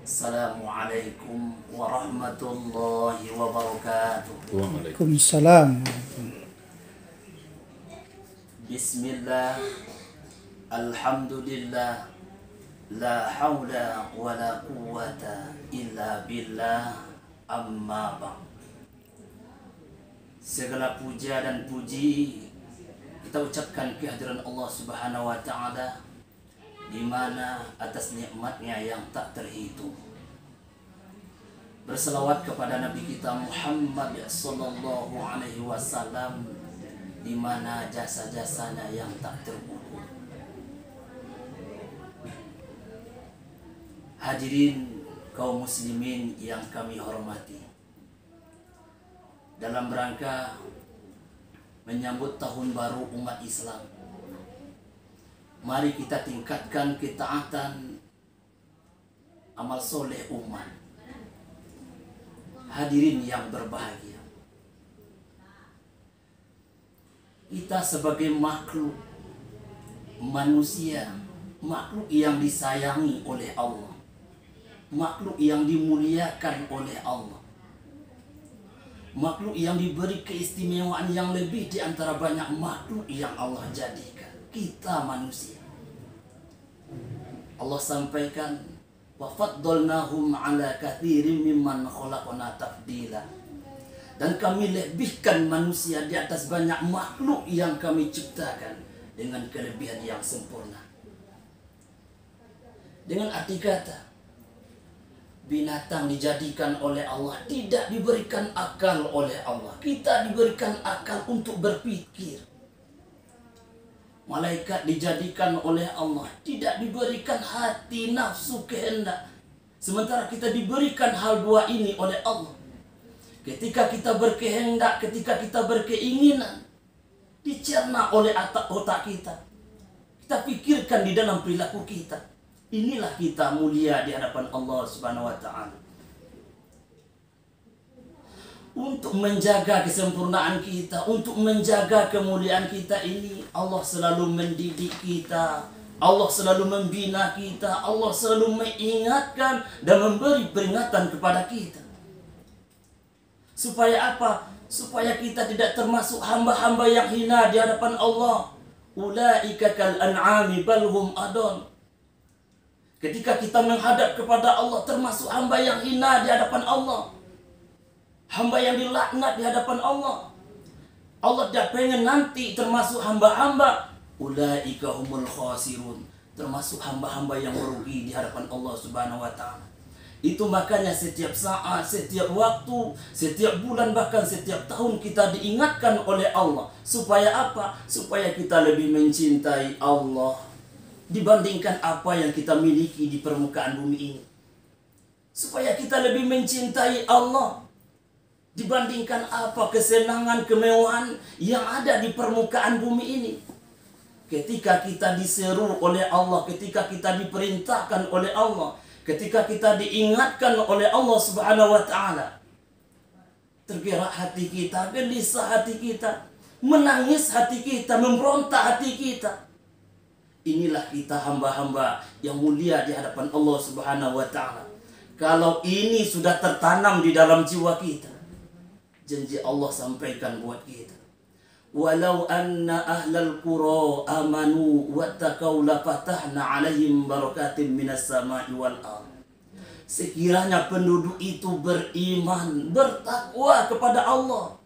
Assalamualaikum warahmatullahi wabarakatuh. Waalaikumsalam. Bismillah, alhamdulillah, la hawla wa la quwwata illa billah, amma ba'd. Segala puja dan puji kita ucapkan kehadiran Allah Subhanahu wa Ta'ala, di mana atas nikmatnya yang tak terhitung. Berselawat kepada Nabi kita Muhammad sallallahu alaihi wasallam, di mana jasa-jasanya yang tak terukur. Hadirin kaum muslimin yang kami hormati, dalam rangka menyambut tahun baru umat Islam, mari kita tingkatkan ketaatan amal soleh umat. Hadirin yang berbahagia, kita sebagai makhluk manusia, makhluk yang disayangi oleh Allah, makhluk yang dimuliakan oleh Allah, makhluk yang diberi keistimewaan yang lebih di antara banyak makhluk yang Allah jadikan. Kita manusia, Allah sampaikan, wa faddalnahum ala katsirin mimman khalaqna tafdila, dan kami lebihkan manusia di atas banyak makhluk yang kami ciptakan dengan kelebihan yang sempurna. Dengan arti kata, binatang dijadikan oleh Allah, tidak diberikan akal oleh Allah. Kita diberikan akal untuk berpikir. Malaikat dijadikan oleh Allah, tidak diberikan hati, nafsu, kehendak. Sementara kita diberikan hal dua ini oleh Allah. Ketika kita berkehendak, ketika kita berkeinginan, dicerna oleh otak kita. Kita pikirkan di dalam perilaku kita. Inilah kita mulia di hadapan Allah Subhanahu wa Ta'ala. Untuk menjaga kesempurnaan kita, untuk menjaga kemuliaan kita ini, Allah selalu mendidik kita, Allah selalu membina kita, Allah selalu mengingatkan dan memberi peringatan kepada kita. Supaya apa? Supaya kita tidak termasuk hamba-hamba yang hina di hadapan Allah. Ulaika kal an'ami bal hum adon. Ketika kita menghadap kepada Allah, termasuk hamba yang hina di hadapan Allah, hamba yang dilaknat di hadapan Allah. Allah tidak pengen nanti termasuk hamba-hamba ulaika humul khasirun, termasuk hamba-hamba yang merugi di hadapan Allah Subhanahu wa Ta'ala. Itu makanya setiap saat, setiap waktu, setiap bulan, bahkan setiap tahun kita diingatkan oleh Allah. Supaya apa? Supaya kita lebih mencintai Allah dibandingkan apa yang kita miliki di permukaan bumi ini. Supaya kita lebih mencintai Allah dibandingkan apa kesenangan, kemewahan yang ada di permukaan bumi ini. Ketika kita diseru oleh Allah, ketika kita diperintahkan oleh Allah, ketika kita diingatkan oleh Allah Subhanahu wa Ta'ala, tergerak hati kita, gelisah hati kita, menangis hati kita, memberontak hati kita. Inilah kita hamba-hamba yang mulia di hadapan Allah Subhanahu wa Ta'ala. Kalau ini sudah tertanam di dalam jiwa kita, janji Allah sampaikan buat kita. Walau anna ahlal qura amanu wattaqau la fatahna alaihim barakatim minas sama'i wal ardh. Sekiranya penduduk itu beriman, bertakwa kepada Allah,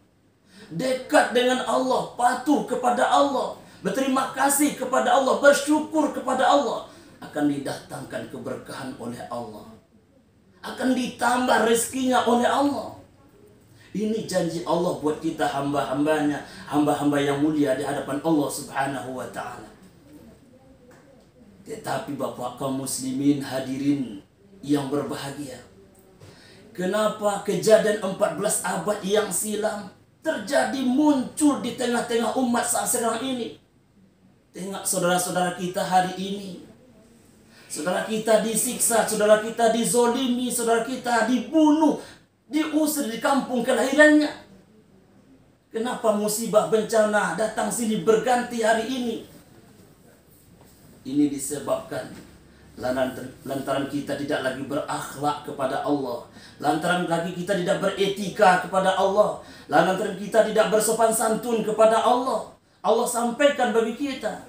dekat dengan Allah, patuh kepada Allah, berterima kasih kepada Allah, bersyukur kepada Allah, akan didatangkan keberkahan oleh Allah, akan ditambah rezekinya oleh Allah. Ini janji Allah buat kita hamba-hambanya, hamba-hamba yang mulia di hadapan Allah Subhanahu wa Ta'ala. Tetapi Bapak kaum muslimin, hadirin yang berbahagia, kenapa kejadian 14 abad yang silam terjadi, muncul di tengah-tengah umat saat sekarang ini? Tengok saudara-saudara kita hari ini, saudara kita disiksa, saudara kita dizolimi, saudara kita dibunuh, diusir di kampung kelahirannya. Kenapa musibah bencana datang sini berganti hari ini? Ini disebabkan lantaran kita tidak lagi berakhlak kepada Allah, lantaran lagi kita tidak beretika kepada Allah, lantaran kita tidak bersopan santun kepada Allah. Allah sampaikan bagi kita,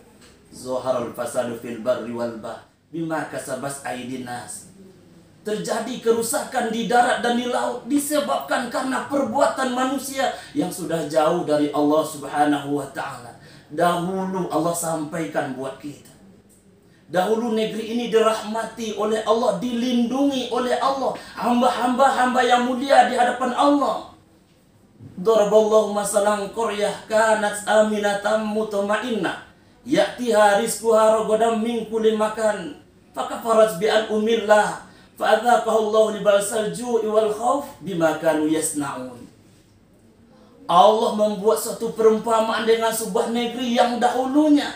Zoharul fasadu fil barri wal bahr bima kasabas aydin nas. Terjadi kerusakan di darat dan di laut disebabkan karena perbuatan manusia yang sudah jauh dari Allah Subhanahu wa ta'ala. Dahulu Allah sampaikan buat kita, dahulu negeri ini dirahmati oleh Allah, dilindungi oleh Allah, hamba yang mulia di hadapan Allah. Daraballahu masalan qaryah kanat aminatan mutmainnah ya'tiha rizquha ragadan min kulli makan fakafarat bi umillah fa'adzaqahu Allah libasal ju'i wal khauf bima kanu yasna'un. Allah membuat suatu perumpamaan dengan sebuah negeri yang dahulunya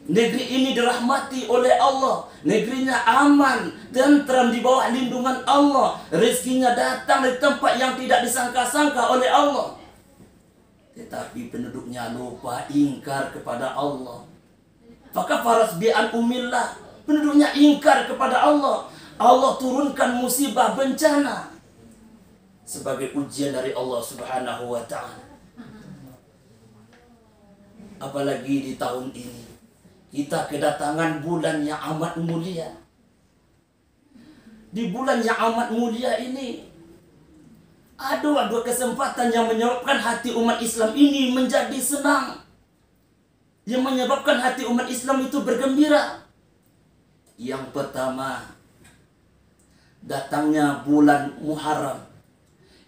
negeri ini dirahmati oleh Allah, negerinya aman, tentram di bawah lindungan Allah, rezekinya datang dari tempat yang tidak disangka-sangka oleh Allah. Tetapi penduduknya lupa, ingkar kepada Allah. Fakafarat bi umillah, penduduknya ingkar kepada Allah. Allah turunkan musibah bencana sebagai ujian dari Allah Subhanahu wa ta'ala. Apalagi di tahun ini kita kedatangan bulan yang amat mulia. Di bulan yang amat mulia ini ada dua kesempatan yang menyebabkan hati umat Islam ini menjadi senang, yang menyebabkan hati umat Islam itu bergembira. Yang pertama, datangnya bulan Muharram.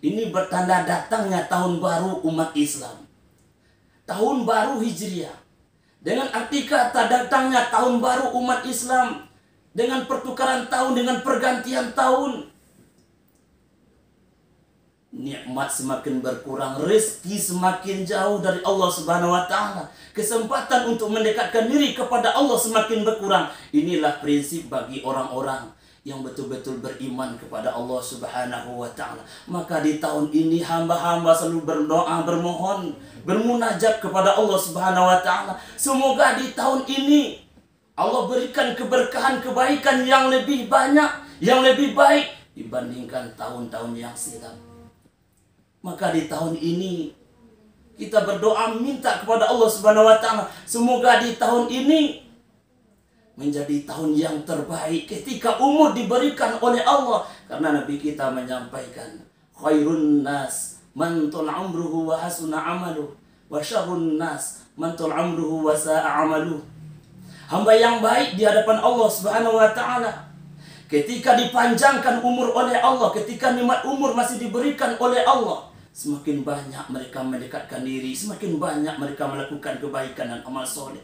Ini bertanda datangnya tahun baru umat Islam, tahun baru Hijriah. Dengan arti kata datangnya tahun baru umat Islam, dengan pertukaran tahun, dengan pergantian tahun, nikmat semakin berkurang, rezeki semakin jauh dari Allah Subhanahu wa ta'ala, kesempatan untuk mendekatkan diri kepada Allah semakin berkurang. Inilah prinsip bagi orang-orang yang betul-betul beriman kepada Allah Subhanahu wa ta'ala. Maka di tahun ini hamba-hamba selalu berdoa, bermohon, bermunajat kepada Allah Subhanahu wa ta'ala. Semoga di tahun ini Allah berikan keberkahan, kebaikan yang lebih banyak, yang lebih baik dibandingkan tahun-tahun yang silam. Maka di tahun ini kita berdoa minta kepada Allah Subhanahu wa ta'ala, semoga di tahun ini menjadi tahun yang terbaik ketika umur diberikan oleh Allah. Karena Nabi kita menyampaikan, khairun nas man tul umruhu wa hasuna amaluh wa syarrun nas man tul umruhu wa sa'a amaluh. Hamba yang baik di hadapan Allah Subhanahu wa ta'ala ketika dipanjangkan umur oleh Allah, ketika nikmat umur masih diberikan oleh Allah, semakin banyak mereka mendekatkan diri, semakin banyak mereka melakukan kebaikan dan amal soleh.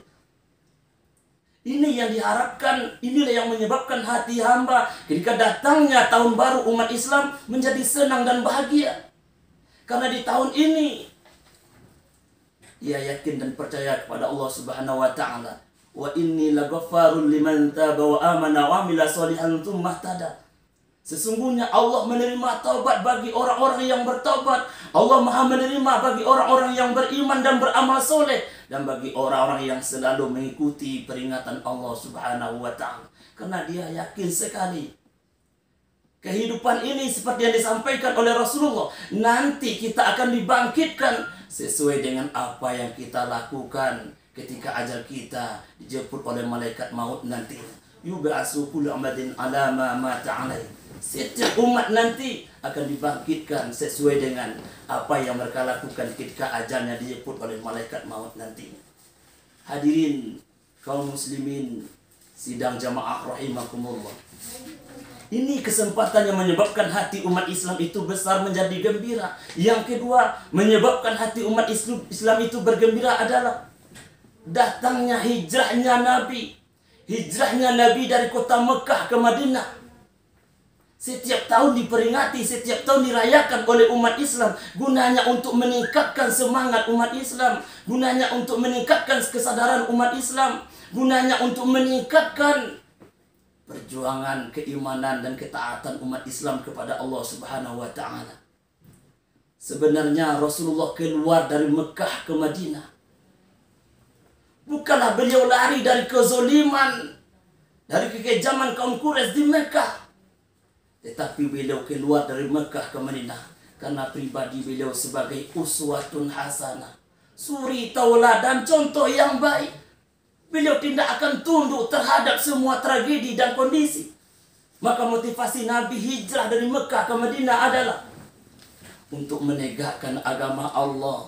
Ini yang diharapkan, inilah yang menyebabkan hati hamba ketika datangnya tahun baru umat Islam menjadi senang dan bahagia. Karena di tahun ini ia yakin dan percaya kepada Allah Subhanahu wa ta'ala. Wa inni laghaffarun liman taba wa amana wa amila sholihan tsumma ihtada. Sesungguhnya Allah menerima taubat bagi orang-orang yang bertaubat. Allah Maha menerima bagi orang-orang yang beriman dan beramal soleh, dan bagi orang-orang yang selalu mengikuti peringatan Allah Subhanahu wa ta'ala. Karena dia yakin sekali kehidupan ini seperti yang disampaikan oleh Rasulullah, nanti kita akan dibangkitkan sesuai dengan apa yang kita lakukan ketika ajal kita dijemput oleh malaikat maut nanti. Yub'atsu kullu amadin ala ma mata alaihi. Setiap umat nanti akan dibangkitkan sesuai dengan apa yang mereka lakukan ketika ajalnya dijemput oleh malaikat maut nanti. Hadirin kaum muslimin sidang jamaah rahimakumullah. Ini kesempatan yang menyebabkan hati umat Islam itu besar, menjadi gembira. Yang kedua, menyebabkan hati umat Islam itu bergembira adalah datangnya hijrahnya Nabi. Hijrahnya Nabi dari kota Mekah ke Madinah. Setiap tahun diperingati, setiap tahun dirayakan oleh umat Islam. Gunanya untuk meningkatkan semangat umat Islam. Gunanya untuk meningkatkan kesadaran umat Islam. Gunanya untuk meningkatkan perjuangan, keimanan, dan ketaatan umat Islam kepada Allah Subhanahu wa ta'ala. Sebenarnya Rasulullah keluar dari Mekah ke Madinah, bukanlah beliau lari dari kezoliman dari kekejaman kaum Quraisy di Mekah. Tetapi beliau keluar dari Mekah ke Madinah karena pribadi beliau sebagai uswatun hasanah, suri tauladan, contoh yang baik. Beliau tidak akan tunduk terhadap semua tragedi dan kondisi. Maka motivasi Nabi hijrah dari Mekah ke Madinah adalah untuk menegakkan agama Allah,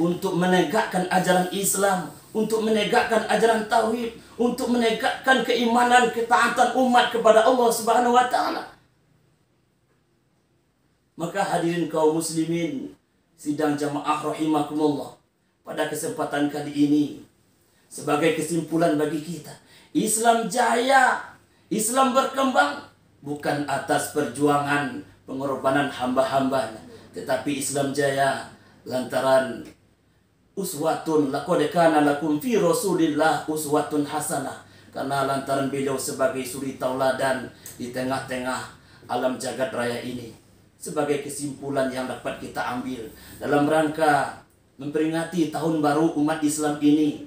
untuk menegakkan ajaran Islam, untuk menegakkan ajaran tauhid, untuk menegakkan keimanan, ketaatan umat kepada Allah Subhanahu wa taala. Maka hadirin kaum muslimin sidang jamaah rahimakumullah, pada kesempatan kali ini sebagai kesimpulan bagi kita, Islam jaya, Islam berkembang bukan atas perjuangan pengorbanan hamba-hambanya, tetapi Islam jaya lantaran uswatun, laqad kana lakum fi Rasulillah uswatun hasanah, karena lantaran beliau sebagai suri tauladan di tengah-tengah alam jagat raya ini. Sebagai kesimpulan yang dapat kita ambil dalam rangka memperingati tahun baru umat Islam ini,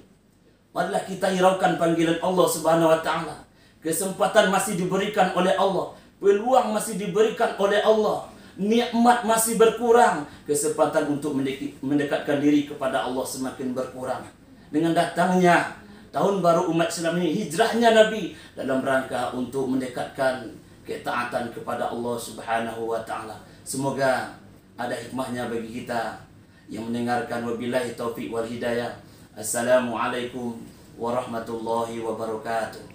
marilah kita hiraukan panggilan Allah Subhanahu wa taala. Kesempatan masih diberikan oleh Allah, peluang masih diberikan oleh Allah, nikmat masih berkurang, kesempatan untuk mendekatkan diri kepada Allah semakin berkurang. Dengan datangnya tahun baru umat Islam ini, hijrahnya Nabi dalam rangka untuk mendekatkan ketaatan kepada Allah Subhanahu wa taala. Semoga ada hikmahnya bagi kita yang mendengarkan. Wabillahi taufiq wal hidayah. Assalamualaikum warahmatullahi wabarakatuh.